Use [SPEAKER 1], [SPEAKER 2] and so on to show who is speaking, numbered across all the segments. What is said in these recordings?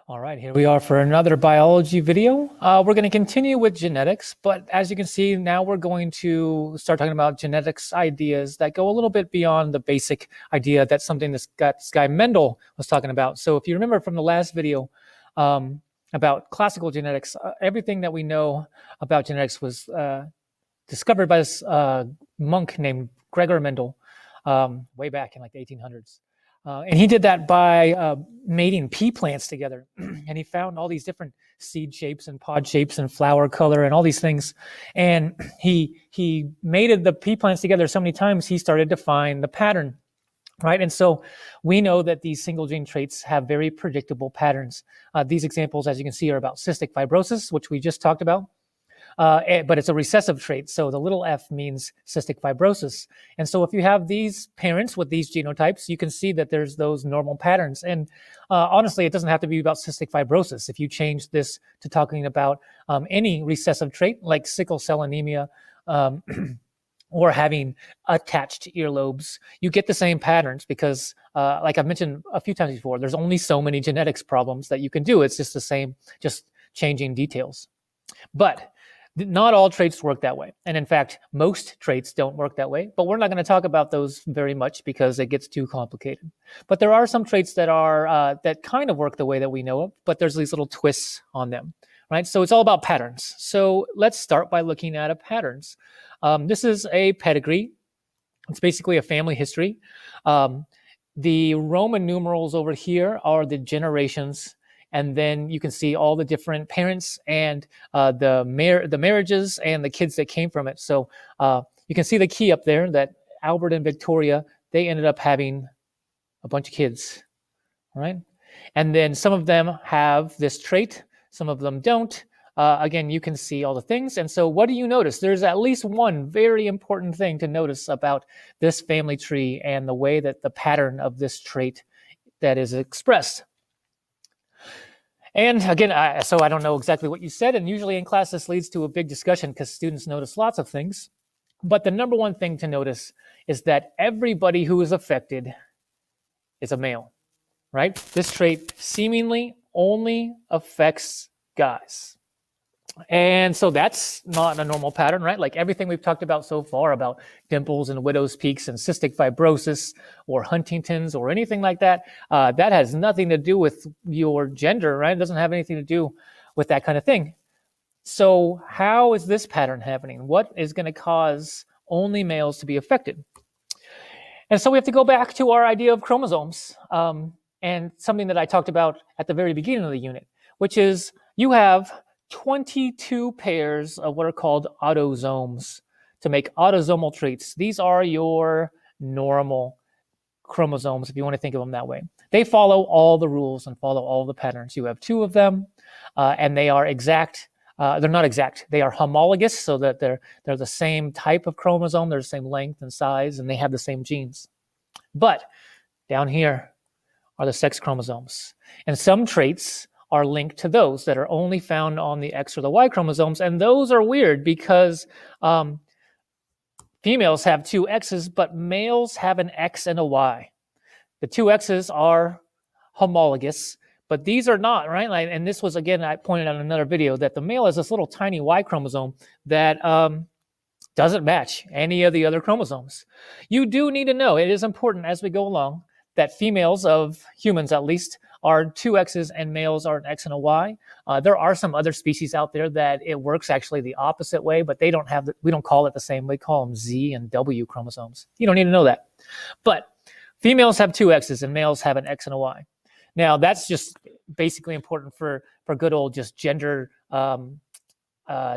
[SPEAKER 1] All right, here we are for another biology video. We're going to continue with genetics, but as you can see, now we're going to start talking about genetics ideas that go a little bit beyond the basic idea. That's something this guy Mendel was talking about. So if you remember from the last video about classical genetics, everything that we know about genetics was discovered by this monk named Gregor Mendel way back in like the 1800s. And he did that by mating pea plants together. And he found all these different seed shapes and pod shapes and flower color and all these things. And he mated the pea plants together so many times, he started to find the pattern. Right. And so we know that these single gene traits have very predictable patterns. These examples, as you can see, are about cystic fibrosis, which we just talked about. But it's a recessive trait. So the little f means cystic fibrosis. And so if you have these parents with these genotypes, you can see that there's those normal patterns. And honestly, it doesn't have to be about cystic fibrosis. If you change this to talking about any recessive trait like sickle cell anemia, or having attached earlobes, you get the same patterns because, like I've mentioned a few times before, there's only so many genetics problems that you can do. It's just the same, just changing details. But not all traits work that way. And in fact, most traits don't work that way, but we're not going to talk about those very much because it gets too complicated. But there are some traits that are that kind of work the way that we know it, but there's these little twists on them, right? So it's all about patterns. So let's start by looking at patterns. This is a pedigree. It's basically a family history. The Roman numerals over here are the generations. And then you can see all the different parents and the marriages and the kids that came from it. So you can see the key up there that Albert and Victoria, they ended up having a bunch of kids, right? And then some of them have this trait, some of them don't. Again, you can see all the things. And so what do you notice? There's at least one very important thing to notice about this family tree and the way that the pattern of this trait that is expressed. And again, so I don't know exactly what you said, and usually in class this leads to a big discussion because students notice lots of things. But the number one thing to notice is that everybody who is affected is a male, right? This trait seemingly only affects guys. And so that's not a normal pattern, right? Like everything we've talked about so far about dimples and widow's peaks and cystic fibrosis or Huntington's or anything like that, that has nothing to do with your gender, right? It doesn't have anything to do with that kind of thing. So how is this pattern happening? What is going to cause only males to be affected? And so we have to go back to our idea of chromosomes and something that I talked about at the very beginning of the unit, which is you have 22 pairs of what are called autosomes to make autosomal traits. These are your normal chromosomes, if you want to think of them that way. They follow all the rules and follow all the patterns. You have two of them, and they are exact. They're not exact. They are homologous, so that they're the same type of chromosome. They're the same length and size, and they have the same genes. But down here are the sex chromosomes. And some traits are linked to those that are only found on the X or the Y chromosomes. And those are weird because females have two X's, but males have an X and a Y. The two X's are homologous, but these are not, right? And this was, again, I pointed out in another video that the male has this little tiny Y chromosome that doesn't match any of the other chromosomes. You do need to know, it is important as we go along, that females of humans at least are two X's and males are an X and a Y. There are some other species out there that it works actually the opposite way, but they don't have, we don't call it the same. We call them Z and W chromosomes. You don't need to know that. But females have two X's and males have an X and a Y. Now that's just basically important for good old just gender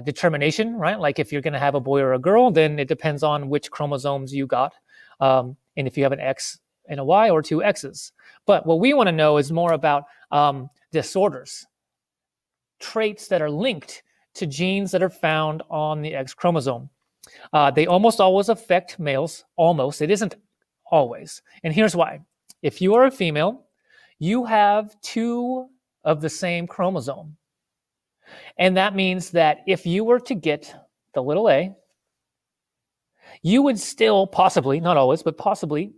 [SPEAKER 1] determination, right? Like if you're going to have a boy or a girl, then it depends on which chromosomes you got. And if you have an X and a Y or two X's. But what we want to know is more about disorders, traits that are linked to genes that are found on the X chromosome. They almost always affect males, almost. It isn't always. And here's why. If you are a female, you have two of the same chromosome. And that means that if you were to get the little a, you would still possibly, not always, but possibly,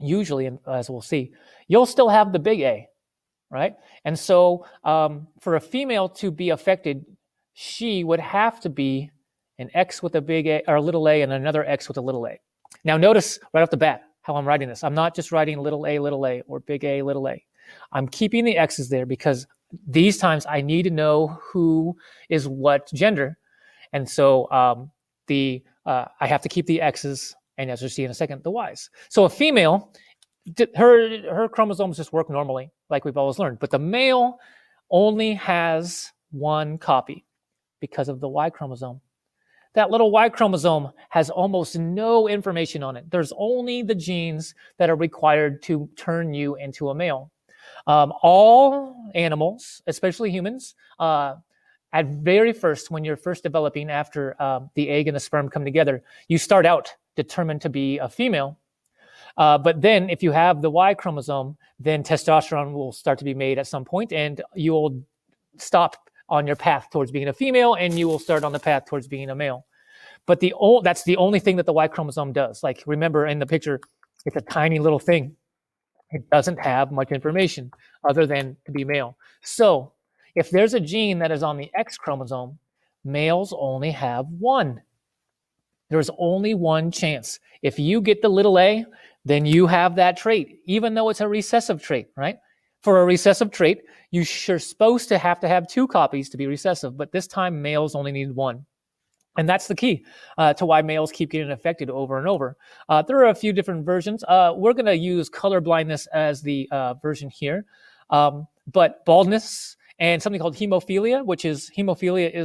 [SPEAKER 1] usually, as we'll see, you'll still have the big A. right? And so for a female to be affected, she would have to be an X with a big A or a little a and another X with a little a. Now notice right off the bat how I'm writing this. I'm not just writing little a or big A little a. I'm keeping the X's there because these times I need to know who is what gender. And so I have to keep the X's, and as you'll see in a second, the Y's. So a female, her chromosomes just work normally, like we've always learned. But the male only has one copy because of the Y chromosome. That little Y chromosome has almost no information on it. There's only the genes that are required to turn you into a male. All animals, especially humans, at very first, when you're first developing after the egg and the sperm come together, you start out determined to be a female. But then if you have the Y chromosome, then testosterone will start to be made at some point, and you will stop on your path towards being a female, and you will start on the path towards being a male. But that's the only thing that the Y chromosome does. Like, remember in the picture, it's a tiny little thing. It doesn't have much information other than to be male. So if there's a gene that is on the X chromosome, males only have one. There's only one chance. If you get the little a, then you have that trait, even though it's a recessive trait, right? For a recessive trait, you're supposed to have two copies to be recessive, but this time males only need one. And that's the key to why males keep getting affected over and over. There are a few different versions. We're going to use color blindness as the version here. But baldness and something called hemophilia, which is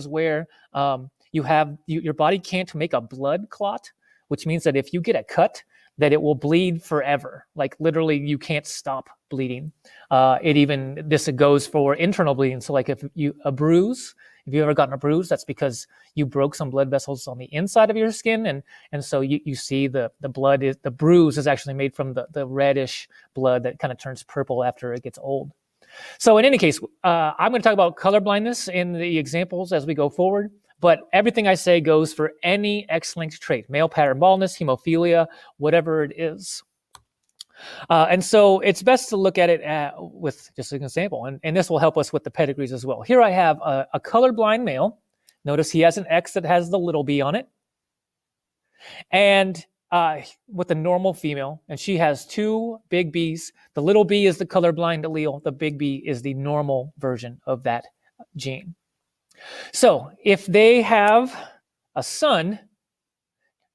[SPEAKER 1] where your body can't make a blood clot, which means that if you get a cut, that it will bleed forever. Like literally, you can't stop bleeding. This goes for internal bleeding. So like if you've ever gotten a bruise, that's because you broke some blood vessels on the inside of your skin, and so you see the bruise is actually made from the reddish blood that kind of turns purple after it gets old. So in any case, I'm going to talk about color blindness in the examples as we go forward. But everything I say goes for any X-linked trait, male pattern baldness, hemophilia, whatever it is. And so it's best to look at it with just an example, and this will help us with the pedigrees as well. Here I have a colorblind male. Notice he has an X that has the little b on it. And with the normal female, and she has two big B's. The little b is the colorblind allele. The big B is the normal version of that gene. So if they have a son,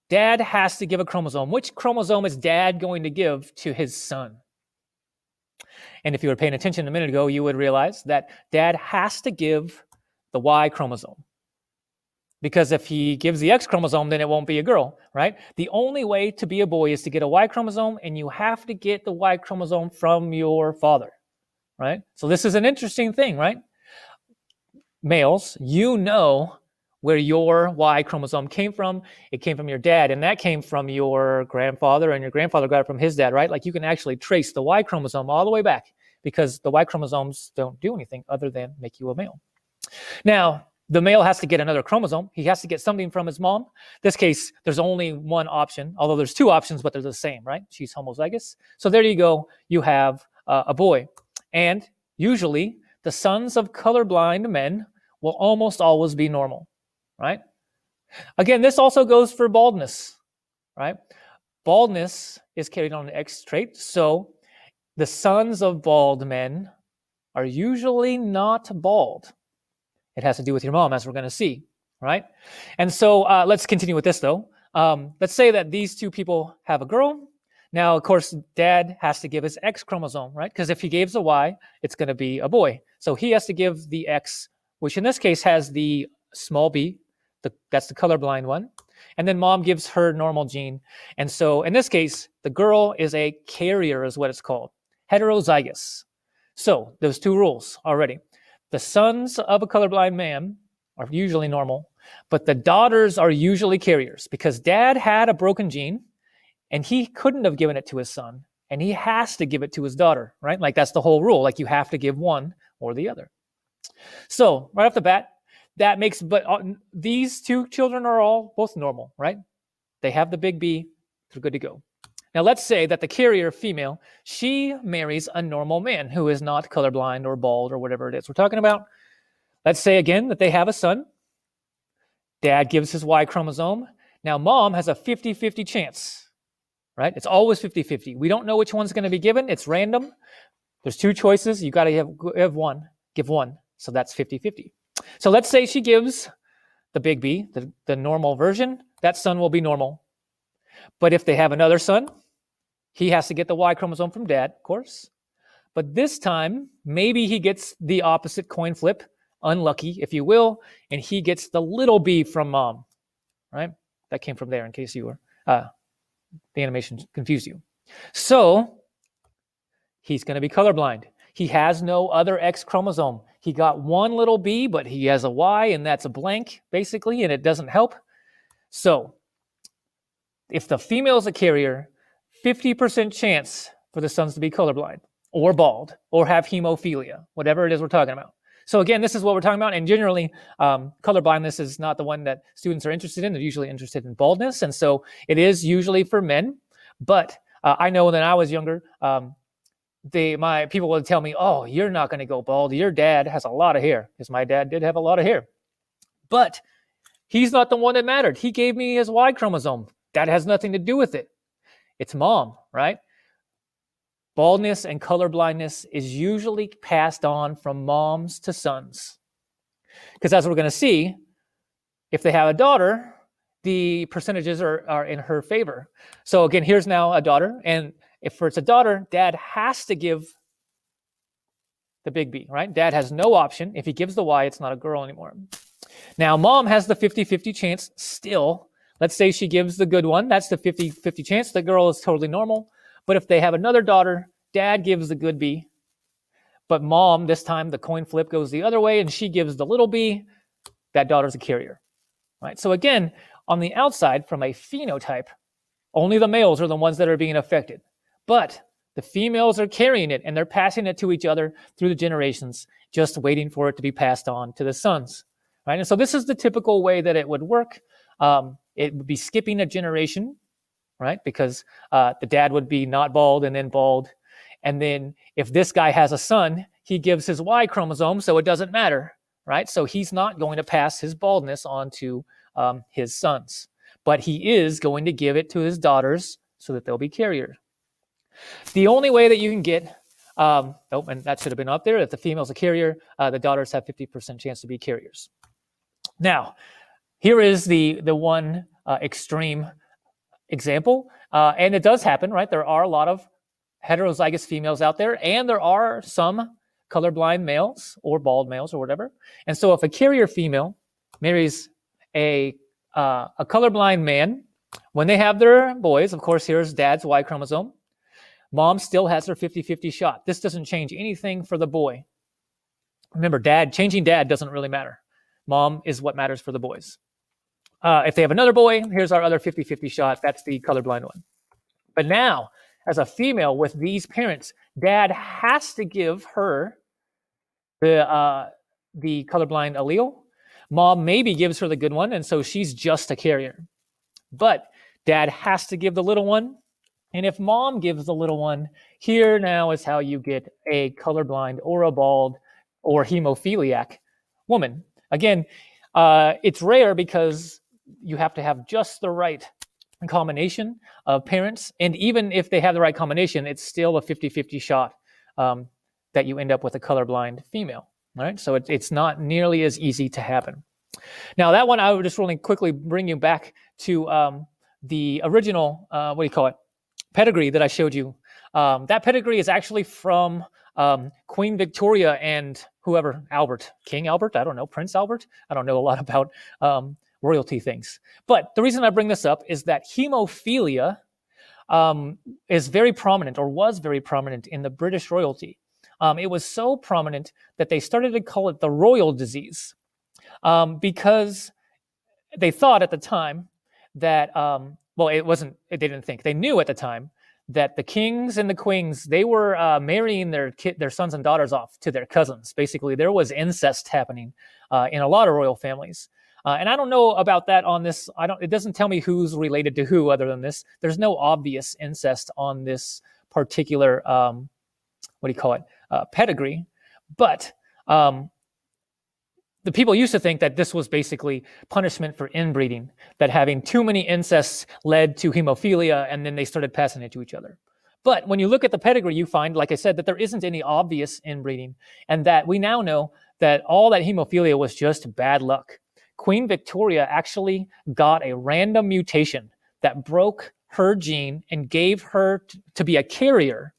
[SPEAKER 1] dad has to give a chromosome. Which chromosome is dad going to give to his son? And if you were paying attention a minute ago, you would realize that dad has to give the Y chromosome. Because if he gives the X chromosome, then it won't be a girl, right? The only way to be a boy is to get a Y chromosome, and you have to get the Y chromosome from your father, right? So this is an interesting thing, right? Males, you know where your Y chromosome came from. It came from your dad, and that came from your grandfather, and your grandfather got it from his dad, right? Like you can actually trace the Y chromosome all the way back because the Y chromosomes don't do anything other than make you a male. Now, the male has to get another chromosome. He has to get something from his mom. In this case, there's only one option, although there's two options, but they're the same, right? She's homozygous. So there you go. You have a boy. And usually, the sons of colorblind men will almost always be normal, right? Again, this also goes for baldness, right? Baldness is carried on an X trait. So the sons of bald men are usually not bald. It has to do with your mom, as we're going to see, right? And so let's continue with this, though. Let's say that these two people have a girl. Now, of course, dad has to give his X chromosome, right? Because if he gives a Y, it's going to be a boy. So he has to give the X, which in this case has the small b. That's the colorblind one. And then mom gives her normal gene. And so in this case, the girl is a carrier, is what it's called, heterozygous. So those two rules already. The sons of a colorblind man are usually normal, but the daughters are usually carriers because dad had a broken gene and he couldn't have given it to his son, and he has to give it to his daughter, right? Like that's the whole rule. Like you have to give one or the other. So right off the bat, these two children are all both normal, right? They have the big B, they're good to go. Now, let's say that the carrier female, she marries a normal man who is not colorblind or bald or whatever it is we're talking about. Let's say again that they have a son. Dad gives his Y chromosome. Now, mom has a 50-50 chance, right? It's always 50-50. We don't know which one's going to be given. It's random. There's two choices. You got to have one. Give one. So that's 50-50. So let's say she gives the big B, the normal version. That son will be normal. But if they have another son, he has to get the Y chromosome from dad, of course. But this time, maybe he gets the opposite coin flip, unlucky, if you will, and he gets the little b from mom, right? That came from there in case you were, the animation confused you. So he's going to be colorblind. He has no other X chromosome. He got one little b, but he has a Y, and that's a blank, basically, and it doesn't help. So if the female is a carrier, 50% chance for the sons to be colorblind or bald or have hemophilia, whatever it is we're talking about. So again, this is what we're talking about. And generally, colorblindness is not the one that students are interested in. They're usually interested in baldness. And so it is usually for men. But I know when I was younger, my people would tell me, oh, you're not going to go bald. Your dad has a lot of hair, because my dad did have a lot of hair. But he's not the one that mattered. He gave me his Y chromosome. That has nothing to do with it. It's mom, right? Baldness and colorblindness is usually passed on from moms to sons. Because as we're going to see, if they have a daughter, the percentages are in her favor. So again, here's now a daughter. And if it's a daughter, dad has to give the big B, right? Dad has no option. If he gives the Y, it's not a girl anymore. Now, mom has the 50-50 chance still. Let's say she gives the good one. That's the 50-50 chance. The girl is totally normal. But if they have another daughter, dad gives the good B. But mom, this time the coin flip goes the other way and she gives the little b. That daughter's a carrier, right? So again, on the outside, from a phenotype, only the males are the ones that are being affected. But the females are carrying it and they're passing it to each other through the generations, just waiting for it to be passed on to the sons, right? And so this is the typical way that it would work. It would be skipping a generation, right? Because the dad would be not bald and then bald. And then if this guy has a son, he gives his Y chromosome, so it doesn't matter, right? So he's not going to pass his baldness on to his sons. But he is going to give it to his daughters so that they'll be carriers. The only way that you can get, and that should have been up there, if the female's a carrier, the daughters have 50% chance to be carriers. Now, here is the one extreme example, and it does happen, right? There are a lot of heterozygous females out there, and there are some colorblind males or bald males or whatever. And so if a carrier female marries a colorblind man, when they have their boys, of course, here's dad's Y chromosome. Mom still has her 50-50 shot. This doesn't change anything for the boy. Remember, changing dad doesn't really matter. Mom is what matters for the boys. If they have another boy, here's our other 50-50 shot. That's the colorblind one. But now, as a female with these parents, dad has to give her the colorblind allele. Mom maybe gives her the good one, and so she's just a carrier. But dad has to give the little one. And if mom gives the little one, here now is how you get a colorblind or a bald or hemophiliac woman. Again, it's rare because you have to have just the right combination of parents. And even if they have the right combination, it's still a 50-50 shot that you end up with a colorblind female. All right, so it's not nearly as easy to happen. Now, that one, I would just really quickly bring you back to the original, pedigree that I showed you. That pedigree is actually from Queen Victoria and whoever, King Albert, I don't know, Prince Albert. I don't know a lot about royalty things. But the reason I bring this up is that hemophilia is very prominent, or was very prominent, in the British royalty. It was so prominent that they started to call it the royal disease because they thought at the time that, they didn't think. They knew at the time that the kings and the queens, they were marrying their sons and daughters off to their cousins. Basically, there was incest happening in a lot of royal families. And I don't know about that on this. It doesn't tell me who's related to who other than this. There's no obvious incest on this particular, pedigree. But the people used to think that this was basically punishment for inbreeding, that having too many incests led to hemophilia, and then they started passing it to each other. But when you look at the pedigree, you find, like I said, that there isn't any obvious inbreeding, and that we now know that all that hemophilia was just bad luck. Queen Victoria actually got a random mutation that broke her gene and gave her to be a carrier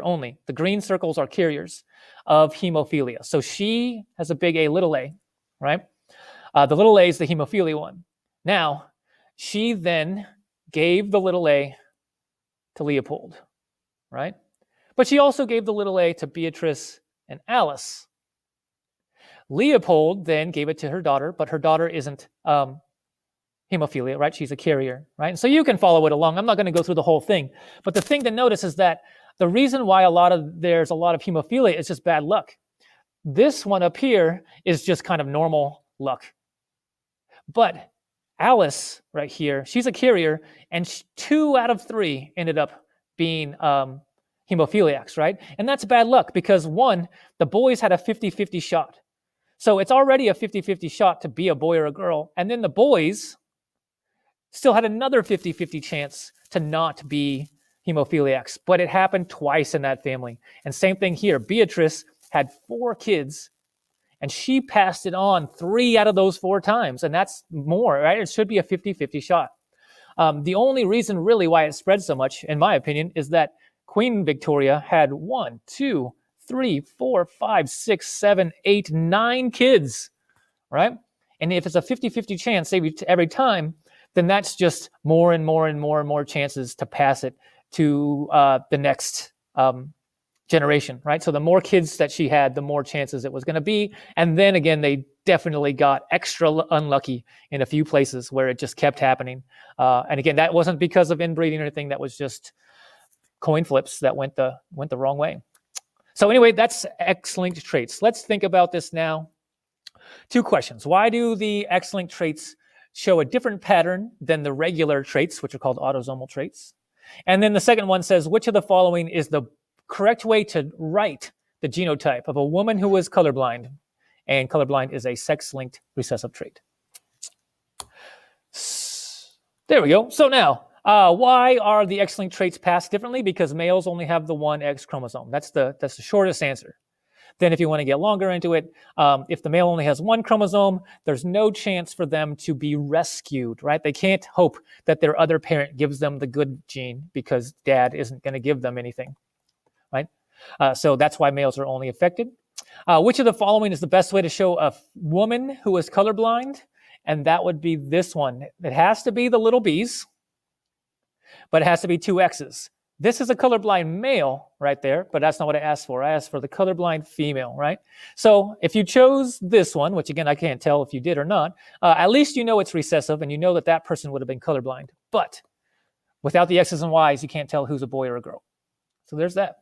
[SPEAKER 1] only. The green circles are carriers of hemophilia. So she has a big A, little a, right? The little a is the hemophilia one. Now, she then gave the little a to Leopold, right? But she also gave the little a to Beatrice and Alice. Leopold then gave it to her daughter, but her daughter isn't hemophilia, right? She's a carrier, right? And so you can follow it along. I'm not going to go through the whole thing. But the thing to notice is that the reason why there's a lot of hemophilia is just bad luck. This one up here is just kind of normal luck. But Alice right here, she's a carrier, and 2 out of 3 ended up being hemophiliacs, right? And that's bad luck because, one, the boys had a 50-50 shot. So it's already a 50-50 shot to be a boy or a girl. And then the boys still had another 50-50 chance to not be hemophiliacs. But it happened twice in that family. And same thing here. Beatrice had 4 kids, and she passed it on 3 out of those 4 times. And that's more, right? It should be a 50-50 shot. The only reason really why it spread so much, in my opinion, is that Queen Victoria had 1, 2, 3, 4, 5, 6, 7, 8, 9 kids, right? And if it's a 50-50 chance every time, then that's just more and more and more and more chances to pass it to the next generation, right? So the more kids that she had, the more chances it was going to be. And then again, they definitely got extra unlucky in a few places where it just kept happening. And again, that wasn't because of inbreeding or anything. That was just coin flips that went the wrong way. So anyway, that's X-linked traits. Let's think about this now. 2 questions. Why do the X-linked traits show a different pattern than the regular traits, which are called autosomal traits? And then the second one says, which of the following is the correct way to write the genotype of a woman who is colorblind? And colorblind is a sex-linked recessive trait. There we go. So now, why are the X-linked traits passed differently? Because males only have the 1 X chromosome. That's the shortest answer. Then if you want to get longer into it, if the male only has 1 chromosome, there's no chance for them to be rescued, right? They can't hope that their other parent gives them the good gene because dad isn't going to give them anything, right? So that's why males are only affected. Which of the following is the best way to show a woman who is colorblind? And that would be this one. It has to be the little b's, but it has to be 2 X's. This is a colorblind male right there, but that's not what I asked for. I asked for the colorblind female, right? So if you chose this one, which again, I can't tell if you did or not, at least you know it's recessive and you know that that person would have been colorblind. But without the X's and Y's, you can't tell who's a boy or a girl. So there's that.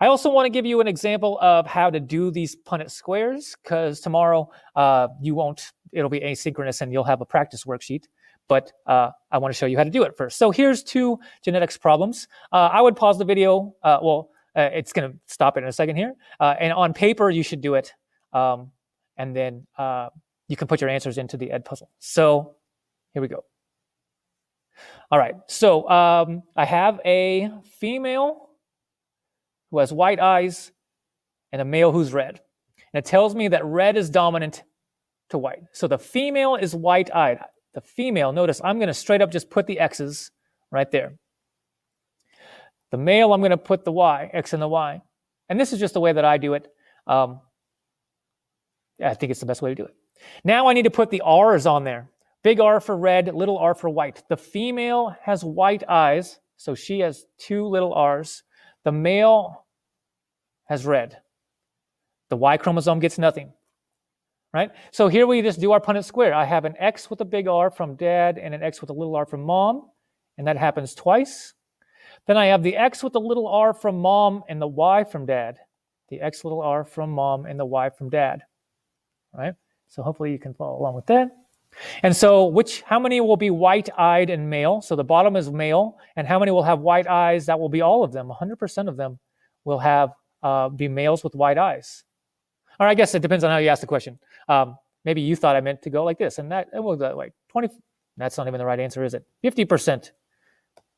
[SPEAKER 1] I also want to give you an example of how to do these Punnett squares, because tomorrow it'll be asynchronous and you'll have a practice worksheet. But I want to show you how to do it first. So here's 2 genetics problems. I would pause the video. It's going to stop it in a second here. And on paper, you should do it. And then you can put your answers into the Edpuzzle. So here we go. All right. So I have a female who has white eyes and a male who's red. And it tells me that red is dominant to white. So the female is white-eyed. The female, notice I'm going to straight up just put the X's right there. The male, I'm going to put the Y, X and the Y. And this is just the way that I do it. I think it's the best way to do it. Now I need to put the R's on there. Big R for red, little r for white. The female has white eyes, so she has 2 little r's. The male has red. The Y chromosome gets nothing. Right? So here we just do our Punnett square. I have an X with a big R from dad and an X with a little r from mom, and that happens twice. Then I have the X with the little r from mom and the Y from dad. The X little r from mom and the Y from dad. Right? So hopefully you can follow along with that. And so how many will be white-eyed and male? So the bottom is male. And how many will have white eyes? That will be all of them. 100% of them will have be males with white eyes. Or I guess it depends on how you ask the question. Maybe you thought I meant to go like this, and that it will go like 20. That's not even the right answer, is it? 50%.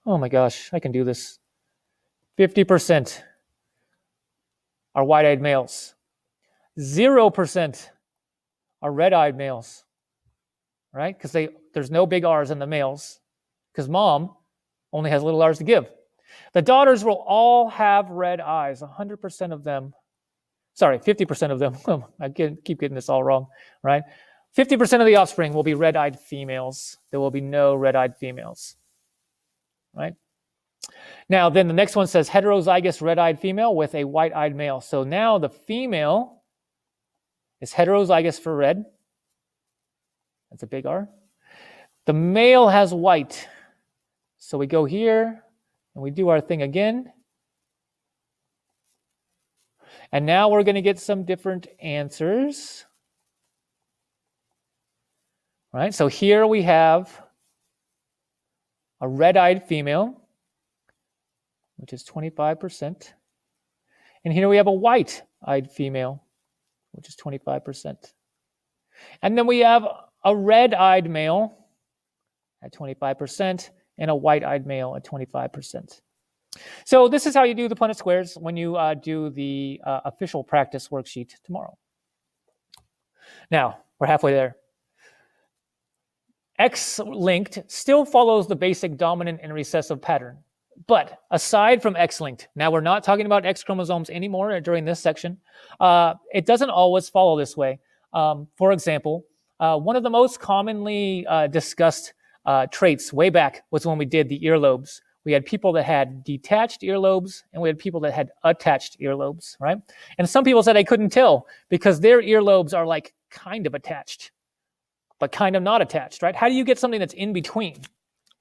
[SPEAKER 1] Oh my gosh, I can do this. 50% are white-eyed males. 0% are red-eyed males, right? Because there's no big R's in the males, because mom only has little R's to give. The daughters will all have red eyes, 100% of them. Sorry, 50% of them. I keep getting this all wrong, right? 50% of the offspring will be red-eyed females. There will be no red-eyed females, right? Now, then the next one says heterozygous red-eyed female with a white-eyed male. So now the female is heterozygous for red. That's a big R. The male has white. So we go here and we do our thing again. And now we're going to get some different answers. Right? So here we have a red-eyed female, which is 25%. And here we have a white-eyed female, which is 25%. And then we have a red-eyed male at 25% and a white-eyed male at 25%. So this is how you do the Punnett squares when you do the official practice worksheet tomorrow. Now, we're halfway there. X-linked still follows the basic dominant and recessive pattern. But aside from X-linked, now we're not talking about X chromosomes anymore during this section. It doesn't always follow this way. For example, one of the most commonly discussed traits way back was when we did the earlobes. We had people that had detached earlobes and we had people that had attached earlobes, right? And some people said they couldn't tell because their earlobes are like kind of attached, but kind of not attached, right? How do you get something that's in between?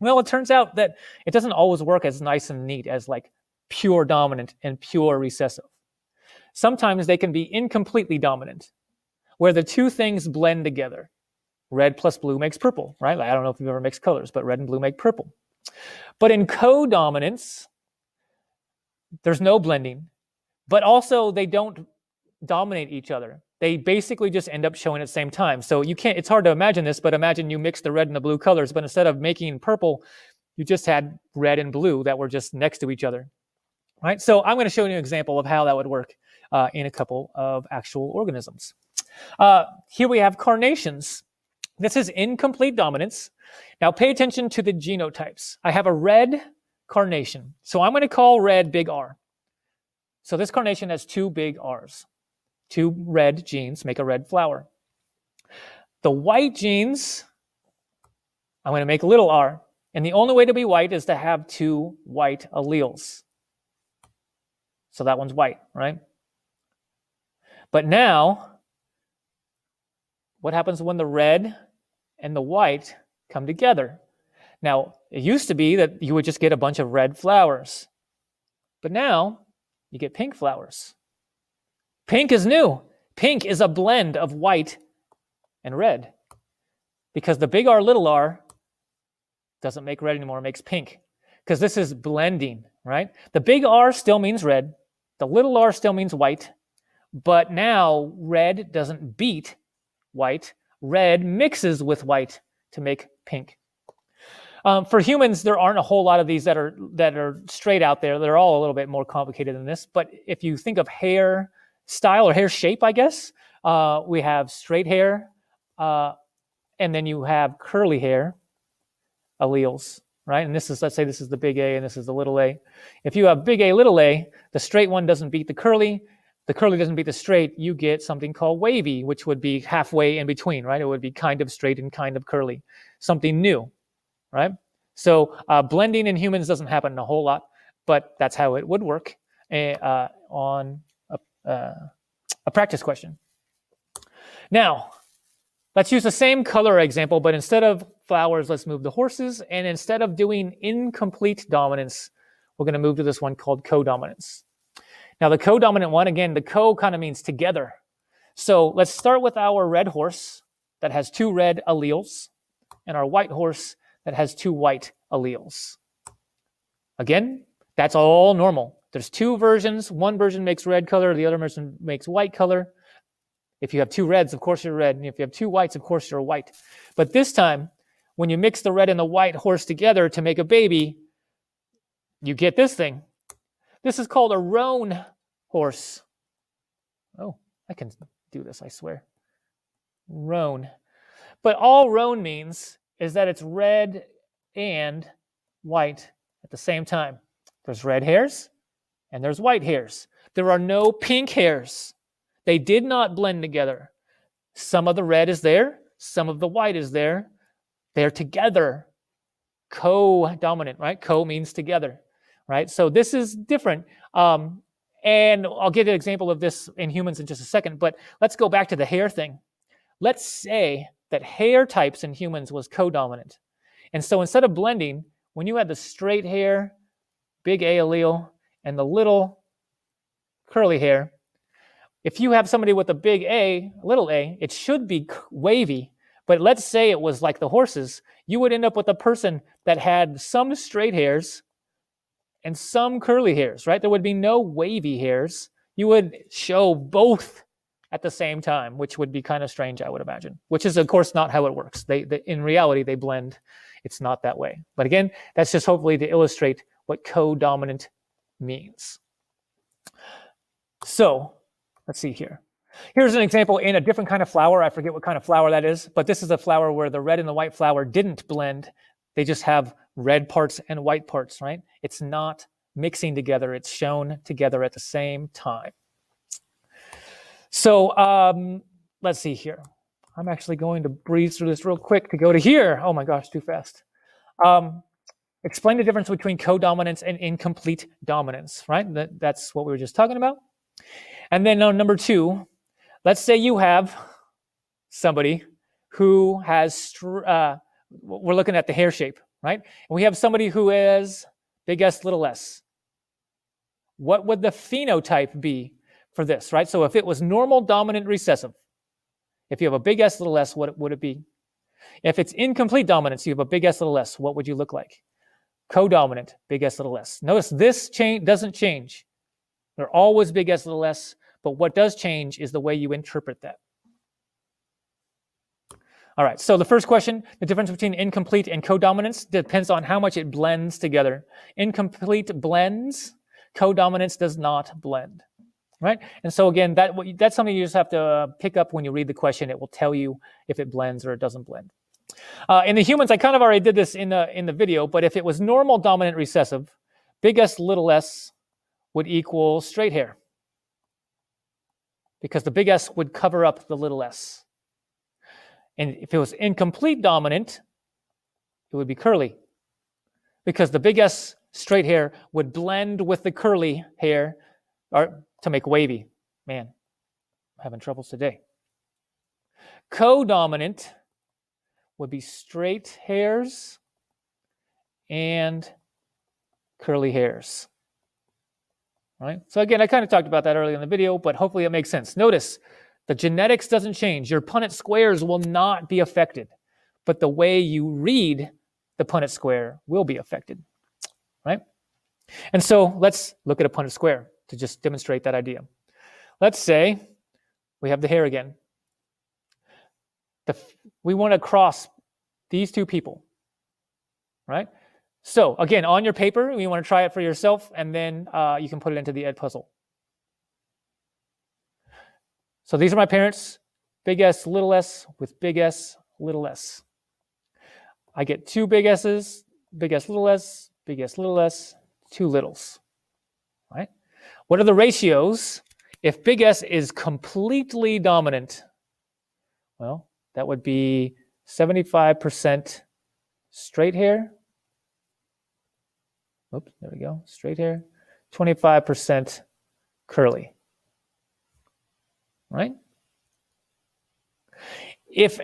[SPEAKER 1] Well, it turns out that it doesn't always work as nice and neat as like pure dominant and pure recessive. Sometimes they can be incompletely dominant, where the two things blend together. Red plus blue makes purple, right? I don't know if you've ever mixed colors, but red and blue make purple. But in co-dominance, there's no blending, but also they don't dominate each other. They basically just end up showing at the same time. So you can't, it's hard to imagine this, but imagine you mix the red and the blue colors, but instead of making purple, you just had red and blue that were just next to each other, right? So I'm going to show you an example of how that would work in a couple of actual organisms. Here we have carnations. This is incomplete dominance. Now pay attention to the genotypes. I have a red carnation. So I'm going to call red big R. So this carnation has two big R's. Two red genes make a red flower. The white genes, I'm going to make little r. And the only way to be white is to have two white alleles. So that one's white, right? But now, what happens when the red and the white come together? Now, it used to be that you would just get a bunch of red flowers. But now, you get pink flowers. Pink is new. Pink is a blend of white and red. Because the big R, little r doesn't make red anymore, it makes pink. Because this is blending, right? The big R still means red. The little r still means white. But now red doesn't beat white. Red mixes with white to make pink. For humans, there aren't a whole lot of these that are straight out there. They're all a little bit more complicated than this. But if you think of hair style or hair shape, I guess, we have straight hair, and then you have curly hair alleles, right? And this is, let's say this is the big A and this is the little a. If you have big A, little a, the straight one doesn't beat the curly doesn't beat the straight, you get something called wavy, which would be halfway in between, right? It would be kind of straight and kind of curly, something new, right? So blending in humans doesn't happen a whole lot, but that's how it would work on a practice question. Now, let's use the same color example, but instead of flowers, let's move the horses. And instead of doing incomplete dominance, we're going to move to this one called codominance. Now, the codominant one, again, the co kind of means together. So let's start with our red horse. that has 2 red alleles and our white horse that has 2 white alleles. Again, that's all normal. There's 2 versions. One version makes red color, the other version makes white color. If you have 2 reds, of course you're red. And if you have 2 whites, of course you're white. But this time, when you mix the red and the white horse together to make a baby, you get this thing. This is called a roan horse. Oh, I can do this, I swear. Roan. But all roan means is that it's red and white at the same time. There's red hairs and there's white hairs. There are no pink hairs. They did not blend together. Some of the red is there, some of the white is there. They're together. Co-dominant, right? Co means together, right? So this is different. And I'll give you an example of this in humans in just a second, but let's go back to the hair thing. Let's say that hair types in humans was co-dominant. And so instead of blending, when you had the straight hair, big A allele, and the little curly hair, if you have somebody with a big A, little a, it should be wavy. But let's say it was like the horses, you would end up with a person that had some straight hairs and some curly hairs, right? There would be no wavy hairs. You would show both at the same time, which would be kind of strange, I would imagine, which is, of course, not how it works. They in reality, they blend. It's not that way. But again, that's just hopefully to illustrate what co-dominant means. So let's see here. Here's an example in a different kind of flower. I forget what kind of flower that is, but this is a flower where the red and the white flower didn't blend. They just have red parts and white parts, right? It's not mixing together. It's shown together at the same time. So let's see here. I'm actually going to breeze through this real quick to go to here. Oh my gosh, too fast. Explain the difference between codominance and incomplete dominance, right? That's what we were just talking about. And then number 2, let's say you have somebody who has, we're looking at the hair shape, right? And we have somebody who has big S, little s. What would the phenotype be for this, right? So if it was normal, dominant, recessive, if you have a big S, little s, what would it be? If it's incomplete dominance, you have a big S, little s, what would you look like? Codominant, big S, little s. Notice this doesn't change. They're always big S, little s, but what does change is the way you interpret that. All right, so the first question, the difference between incomplete and codominance depends on how much it blends together. Incomplete blends, codominance does not blend, right? And so again, that's something you just have to pick up when you read the question. It will tell you if it blends or it doesn't blend. In the humans, I kind of already did this in the video, but if it was normal, dominant, recessive, big S, little s would equal straight hair, because the big S would cover up the little s. And if it was incomplete dominant, it would be curly, because the big S, straight hair, would blend with the curly hair to make wavy. Man, I'm having troubles today. Codominant would be straight hairs and curly hairs. Right? So again, I kind of talked about that earlier in the video, but hopefully it makes sense. Notice, the genetics doesn't change. Your Punnett squares will not be affected, but the way you read the Punnett square will be affected, right? And so let's look at a Punnett square to just demonstrate that idea. Let's say we have the hair again. We want to cross these two people, right? So again, on your paper, you want to try it for yourself, and then you can put it into the Edpuzzle. So these are my parents, big S, little s, with big S, little s. I get 2 big S's, big S, little s, big S, little s, 2 littles, right? What are the ratios if big S is completely dominant? Well, that would be 75% straight hair. Oops, there we go, straight hair. 25% curly. Right? If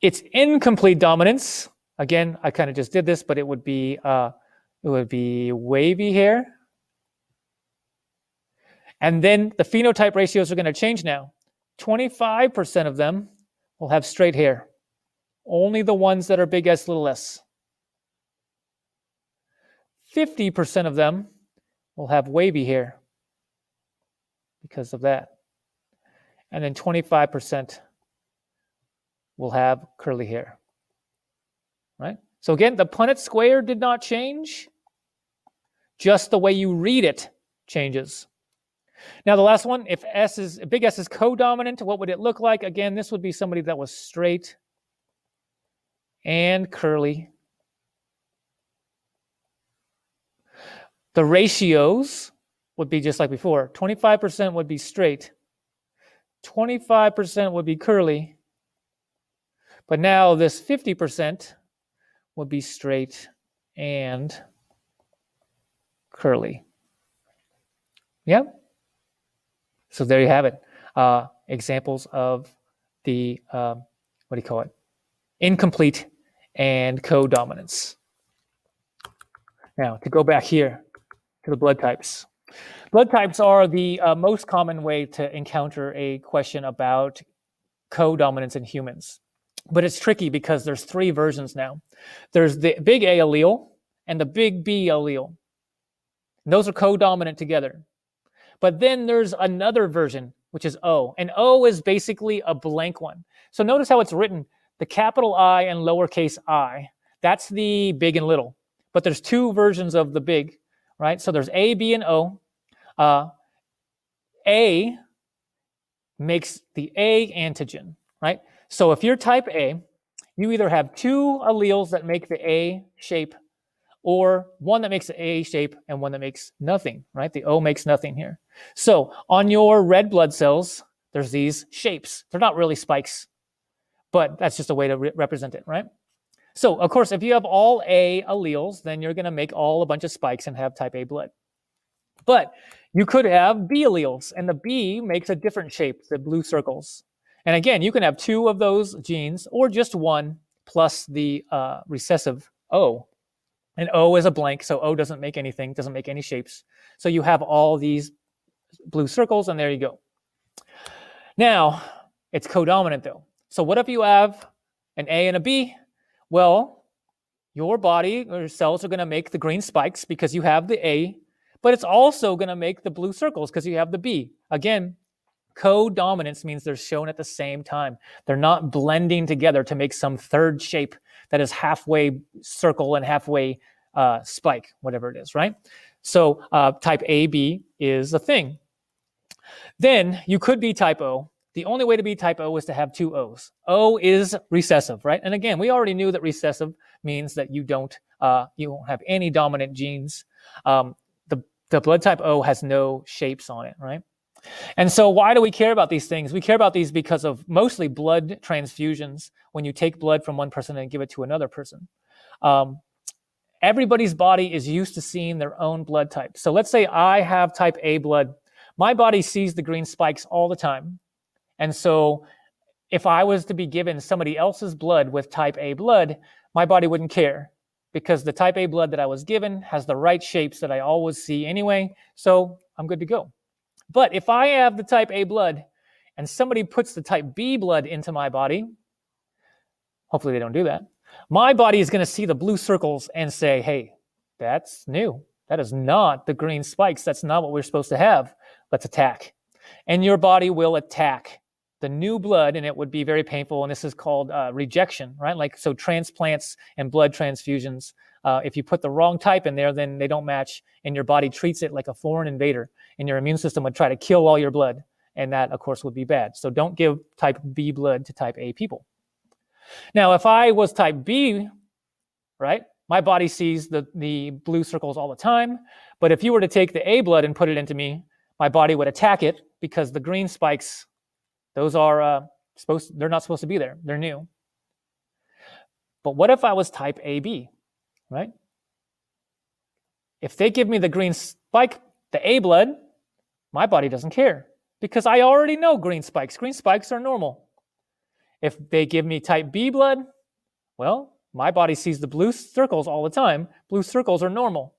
[SPEAKER 1] it's incomplete dominance, again, I kind of just did this, but it would be wavy hair. And then the phenotype ratios are going to change now. 25% of them will have straight hair. Only the ones that are big S, little s. 50% of them will have wavy hair because of that. And then 25% will have curly hair, right? So again, the Punnett square did not change. Just the way you read it changes. Now the last one, if big S is codominant, what would it look like? Again, this would be somebody that was straight and curly. The ratios would be just like before. 25% would be straight. 25% would be curly. But now this 50% would be straight and curly. Yeah? So there you have it. Examples of the, incomplete and codominance. Now, to go back here to the blood types. Blood types are the most common way to encounter a question about codominance in humans. But it's tricky because there's 3 versions now. There's the big A allele and the big B allele. And those are codominant together. But then there's another version, which is O. And O is basically a blank one. So notice how it's written, the capital I and lowercase I. That's the big and little. But there's 2 versions of the big, right? So there's A, B, and O. A makes the A antigen, right? So if you're type A, you either have 2 alleles that make the A shape or one that makes the A shape and one that makes nothing, right? The O makes nothing here. So on your red blood cells, there's these shapes. They're not really spikes, but that's just a way to represent it, right? So of course, if you have all A alleles, then you're gonna make all a bunch of spikes and have type A blood. But you could have B alleles, and the B makes a different shape, the blue circles. And again, you can have 2 of those genes or just 1 plus the recessive O. And O is a blank, so O doesn't make anything, doesn't make any shapes. So you have all these blue circles, and there you go. Now, it's codominant though. So what if you have an A and a B? Well, your body or cells are going to make the green spikes because you have the A, but it's also going to make the blue circles because you have the B. Again, codominance means they're shown at the same time. They're not blending together to make some third shape that is halfway circle and halfway spike, whatever it is, right? So type AB is a thing. Then you could be type O. The only way to be type O is to have 2 O's. O is recessive, right? And again, we already knew that recessive means that you won't have any dominant genes. The blood type O has no shapes on it, right? And so why do we care about these things? We care about these because of mostly blood transfusions, when you take blood from one person and give it to another person. Everybody's body is used to seeing their own blood type. So let's say I have type A blood. My body sees the green spikes all the time. And so if I was to be given somebody else's blood with type A blood, my body wouldn't care because the type A blood that I was given has the right shapes that I always see anyway. So I'm good to go. But if I have the type A blood and somebody puts the type B blood into my body, hopefully they don't do that, my body is going to see the blue circles and say, hey, that's new. That is not the green spikes. That's not what we're supposed to have. Let's attack. And your body will attack the new blood, and it would be very painful. And this is called rejection, right? Like, so transplants and blood transfusions, if you put the wrong type in there, then they don't match, and your body treats it like a foreign invader, and your immune system would try to kill all your blood. And that, of course, would be bad. So don't give type B blood to type A people. Now, if I was type B, right, my body sees the blue circles all the time. But if you were to take the A blood and put it into me, my body would attack it because the green spikes, those are they're not supposed to be there. They're new. But what if I was type AB, right? If they give me the green spike, the A blood, my body doesn't care because I already know green spikes. Green spikes are normal. If they give me type B blood, well, my body sees the blue circles all the time. Blue circles are normal.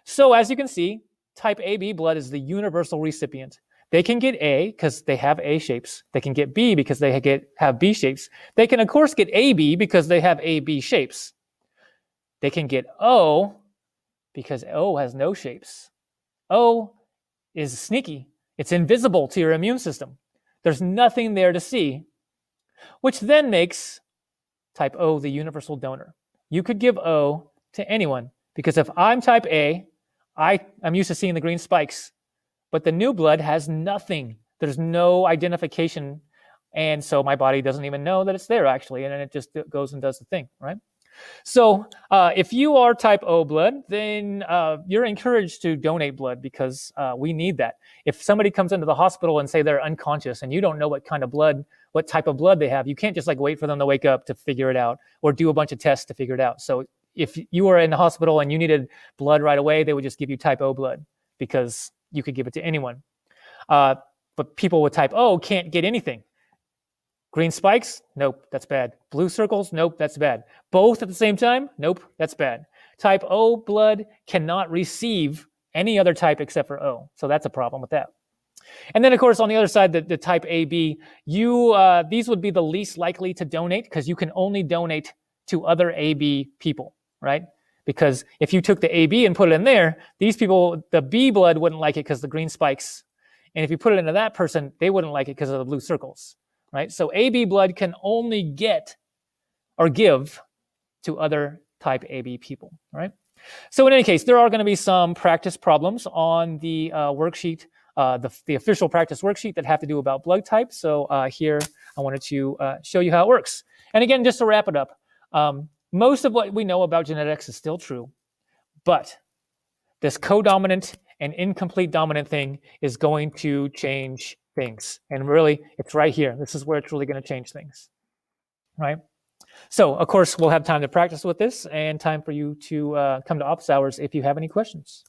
[SPEAKER 1] So as you can see, type AB blood is the universal recipient. They can get A because they have A shapes. They can get B because they have B shapes. They can, of course, get AB because they have AB shapes. They can get O because O has no shapes. O is sneaky. It's invisible to your immune system. There's nothing there to see, which then makes type O the universal donor. You could give O to anyone because if I'm type A, I'm used to seeing the green spikes, but the new blood has nothing. There's no identification, and so my body doesn't even know that it's there actually, and then it just goes and does the thing, right? So if you are type O blood, then you're encouraged to donate blood because we need that. If somebody comes into the hospital and say they're unconscious and you don't know what type of blood they have, you can't just like wait for them to wake up to figure it out or do a bunch of tests to figure it out. So if you were in the hospital and you needed blood right away, they would just give you type O blood because you could give it to anyone. But people with type O can't get anything. Green spikes? Nope, that's bad. Blue circles? Nope, that's bad. Both at the same time? Nope, that's bad. Type O blood cannot receive any other type except for O. So that's a problem with that. And then, of course, on the other side, the type AB, these would be the least likely to donate because you can only donate to other AB people, right? Because if you took the AB and put it in there, these people, the B blood wouldn't like it because the green spikes. And if you put it into that person, they wouldn't like it because of the blue circles, right? So AB blood can only get or give to other type AB people, right? So in any case, there are going to be some practice problems on the worksheet, the official practice worksheet that have to do about blood type. So here I wanted to show you how it works. And again, just to wrap it up, most of what we know about genetics is still true, but this codominant and incomplete dominant thing is going to change things. And really, it's right here. This is where it's really going to change things, right? So, of course, we'll have time to practice with this and time for you to come to office hours if you have any questions.